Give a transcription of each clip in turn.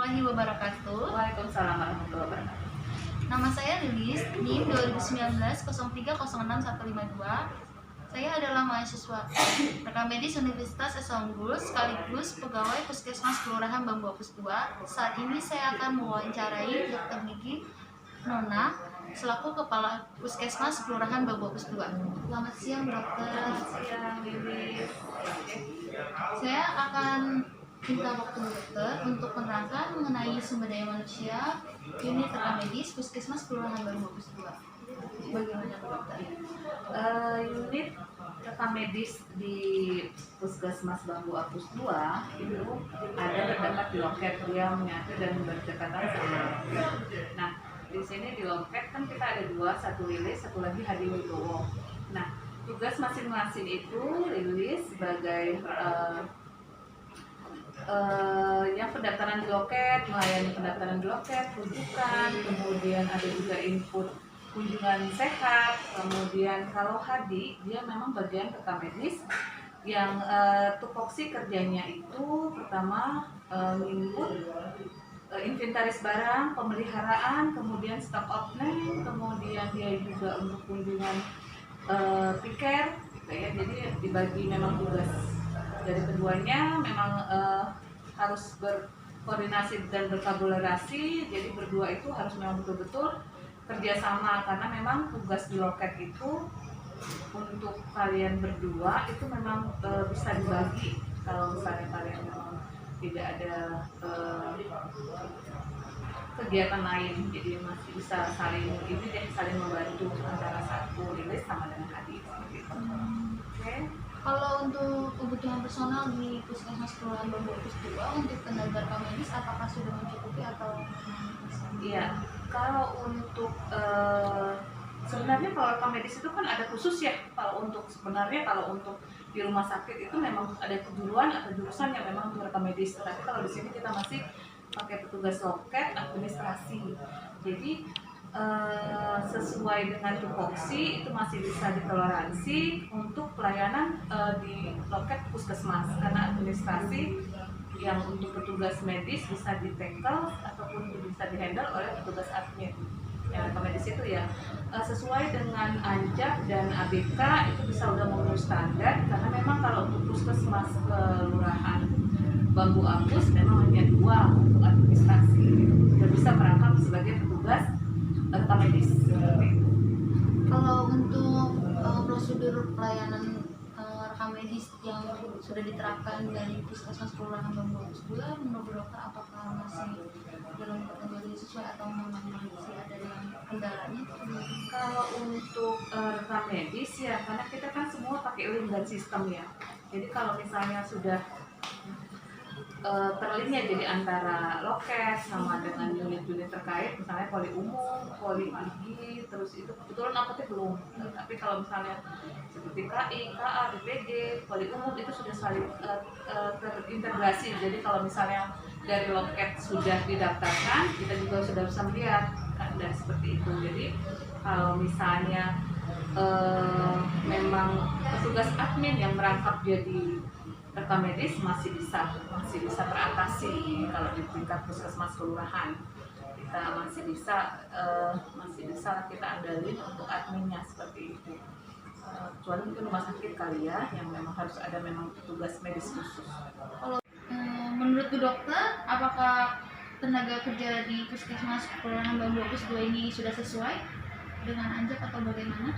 warahmatullahi wabarakatuh. Waalaikumsalam warahmatullahi wabarakatuh. Nama saya Lilis, NIM 2019 03015152. Saya adalah mahasiswa rekam medis Universitas Esa Unggul sekaligus pegawai Puskesmas Kelurahan Bambu Apus 2. Saat ini saya akan mewawancarai Dr. Gigi Nona selaku Kepala Puskesmas Kelurahan Bambu Apus 2. Selamat siang, dokter. Selamat siang, Lilis. Saya akan minta waktu dokter untuk menerangkan mengenai sumber daya manusia unit rekam medis Puskesmas Kelurahan Bambu Apus 2. Bagaimana, dokter? Unit rekam medis di Puskesmas Bambu Apus 2 itu ada terdapat di loket yang menyatu dan berdekatan sama loket. Nah, di sini di loket kan kita ada dua, satu Lilis, satu lagi Hadi Wibowo. Nah, tugas masing-masing itu Lilis sebagai yang pendaftaran di loket, melayani pendaftaran di loket, rujukan, kemudian ada juga input kunjungan sehat, kemudian kalau Hadi dia memang bagian rekam medis yang tupoksi kerjanya itu pertama input inventaris barang, pemeliharaan, kemudian stok outline, kemudian dia juga untuk kunjungan piker, gitu ya. Jadi dibagi memang tugas dari keduanya memang harus berkoordinasi dan berkolaborasi. Jadi berdua itu harus memang betul-betul kerjasama karena memang tugas di loket itu untuk kalian berdua itu memang bisa dibagi kalau misalnya kalian memang tidak ada kegiatan lain, jadi masih bisa saling saling membantu antara satu Lilis sama dengan Hadi seperti itu. Oke. Kalau untuk kebutuhan personal di Puskesmas Kelurahan Bambu Apus 2 untuk tenaga rekam medis apakah sudah mencukupi atau Iya, kalau untuk sebenarnya kalau rekam medis itu kan ada khusus ya. Kalau untuk di rumah sakit itu memang ada kejuruan atau jurusan yang memang untuk rekam medis. Tapi kalau di sini kita masih pakai petugas loket administrasi. Jadi sesuai dengan tupoksi itu masih bisa ditoleransi untuk pelayanan di loket puskesmas karena administrasi yang untuk petugas medis bisa di-tackle ataupun bisa di-handle oleh petugas admin yang rekam medis itu ya sesuai dengan ANJAP dan ABK itu bisa udah memenuhi standar karena memang kalau untuk puskesmas kelurahan Bambu Apus memang hanya dua untuk administrasi dan bisa merangkap sebagai petugas rekam medis. Kalau untuk prosedur pelayanan rekam medis yang sudah diterapkan dari Puskesmas Kelurahan Bambu Apus 2 menurut dokter apakah masih dalam kategori sesuai atau memang masih ada yang kendalanya? Kalau untuk rekam medis ya karena kita kan semua pakai link dan sistem ya. Jadi kalau misalnya sudah terlinknya jadi antara loket sama dengan unit-unit terkait misalnya poli umum, poli gigi, terus itu kebetulan apotek belum. Tapi kalau misalnya seperti KI, KA, BPG, poli umum itu sudah saling terintegrasi. Jadi kalau misalnya dari loket sudah didaftarkan, kita juga sudah bisa melihat dan seperti itu. Jadi kalau misalnya memang petugas admin yang merangkap jadi rekam medis masih bisa teratasi kalau di tingkat puskesmas kelurahan kita masih bisa kita andalin untuk adminnya seperti itu kecuali mungkin rumah sakit kali ya yang memang harus ada memang petugas medis khusus. Kalau menurut Bu Dokter apakah tenaga kerja di Puskesmas Kelurahan Bambu Apus 2 ini sudah sesuai dengan ANJAP atau bagaimana?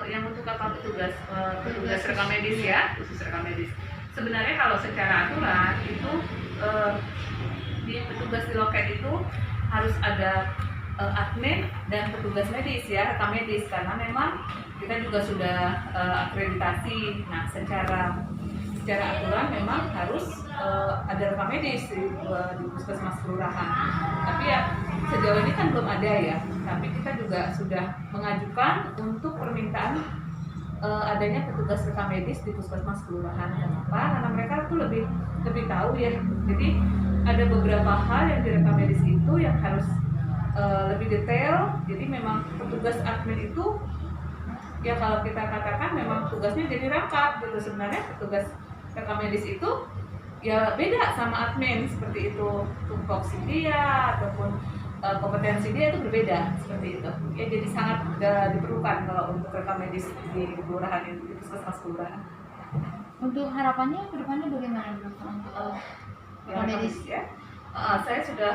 Yang untuk apa petugas rekam medis ya khusus rekam medis. Sebenarnya kalau secara aturan itu di petugas di loket itu harus ada admin dan petugas medis ya rekam medis karena memang kita juga sudah akreditasi. Nah secara aturan memang harus ada rekam medis di puskesmas kelurahan. Tapi ya sejauh ini kan belum ada ya. Tapi kita juga sudah mengajukan untuk permintaan adanya petugas rekam medis di puskesmas kelurahan. Kenapa? Karena mereka tuh lebih tahu ya. Jadi ada beberapa hal yang di rekam medis itu yang harus lebih detail. Jadi memang petugas admin itu ya kalau kita katakan memang tugasnya jadi rangkap gitu. Sebenarnya petugas rekam medis itu ya beda sama admin seperti itu, tupoksi dia ataupun kompetensi dia itu berbeda seperti itu. Ya jadi sangat diperlukan kalau untuk rekam medis di kelurahan itu, di puskesmas kelurahan. Untuk harapannya ke depannya bagaimana Dokter untuk rekam medis? Ya. Saya sudah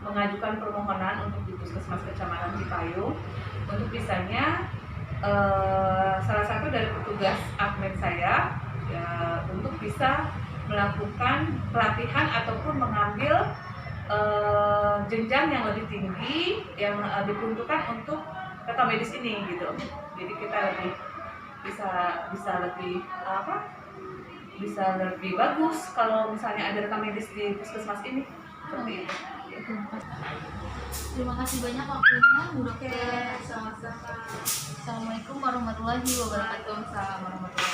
mengajukan permohonan untuk di Puskesmas Kecamatan Cipayung untuk bisanya salah satu dari petugas admin saya untuk bisa melakukan pelatihan ataupun mengambil jenjang yang lebih tinggi yang diperuntukkan untuk rekam medis ini gitu. Jadi kita bisa lebih bagus kalau misalnya ada rekam medis di puskesmas ini seperti itu. Terima kasih banyak waktunya Bu Dokter. Sama-sama. Assalamualaikum warahmatullahi wabarakatuh. Waalaikumsalam warahmatullahi wabarakatuh.